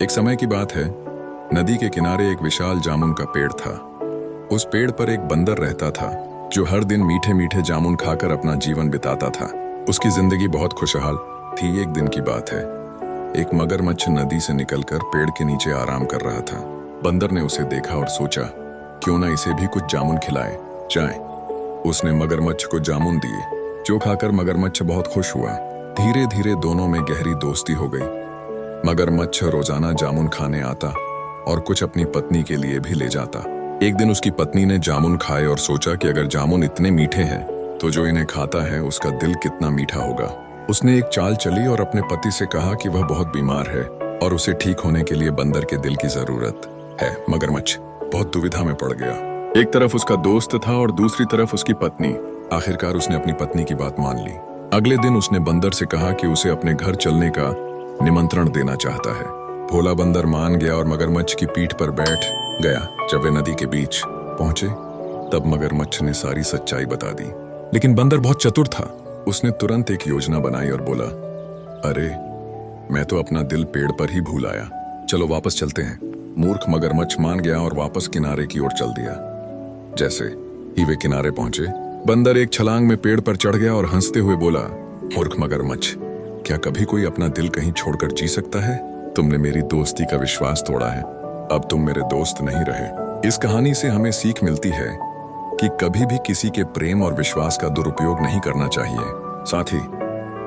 एक समय की बात है, नदी के किनारे एक विशाल जामुन का पेड़ था। उस पेड़ पर एक बंदर रहता था जो हर दिन मीठे मीठे जामुन खाकर अपना जीवन बिताता था। उसकी जिंदगी बहुत खुशहाल थी। एक दिन की बात है, एक मगरमच्छ नदी से निकलकर पेड़ के नीचे आराम कर रहा था। बंदर ने उसे देखा और सोचा, क्यों ना इसे भी कुछ जामुन खिलाए जाए। उसने मगरमच्छ को जामुन दिए, जो खाकर मगरमच्छ बहुत खुश हुआ। धीरे धीरे दोनों में गहरी दोस्ती हो गई। मगरमच्छ रोजाना जामुन खाने आता और कुछ अपनी पत्नी के लिए भी ले जाता। एक दिन उसकी पत्नी ने जामुन खाए और सोचा कि अगर जामुन इतने मीठे हैं तो जो इन्हें खाता है उसका दिल कितना मीठा होगा। उसने एक चाल चली और अपने पति से कहा कि वह बहुत बीमार है और उसे ठीक होने के लिए बंदर के दिल की जरूरत है। मगरमच्छ बहुत दुविधा में पड़ गया। एक तरफ उसका दोस्त था और दूसरी तरफ उसकी पत्नी। आखिरकार उसने अपनी पत्नी की बात मान ली। अगले दिन उसने बंदर से कहा कि उसे अपने घर चलने का निमंत्रण देना चाहता है। भोला बंदर मान गया और मगरमच्छ की पीठ पर बैठ गया। जब वे नदी के बीच पहुंचे तब मगरमच्छ ने सारी सच्चाई बता दी। लेकिन बंदर बहुत चतुर था। उसने तुरंत एक योजना बनाई और बोला, अरे मैं तो अपना दिल पेड़ पर ही भूल आया, चलो वापस चलते हैं। मूर्ख मगरमच्छ मान गया और वापस किनारे की ओर चल दिया। जैसे ही वे किनारे पहुंचे, बंदर एक छलांग में पेड़ पर चढ़ गया और हंसते हुए बोला, मूर्ख मगरमच्छ, क्या कभी कोई अपना दिल कहीं छोड़कर जी सकता है? तुमने मेरी दोस्ती का विश्वास तोड़ा है, अब तुम मेरे दोस्त नहीं रहे। इस कहानी से हमें सीख मिलती है कि कभी भी किसी के प्रेम और विश्वास का दुरुपयोग नहीं करना चाहिए। साथ ही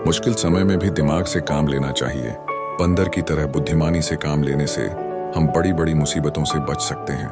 मुश्किल समय में भी दिमाग से काम लेना चाहिए। बंदर की तरह बुद्धिमानी से काम लेने से हम बड़ी बड़ी मुसीबतों से बच सकते हैं।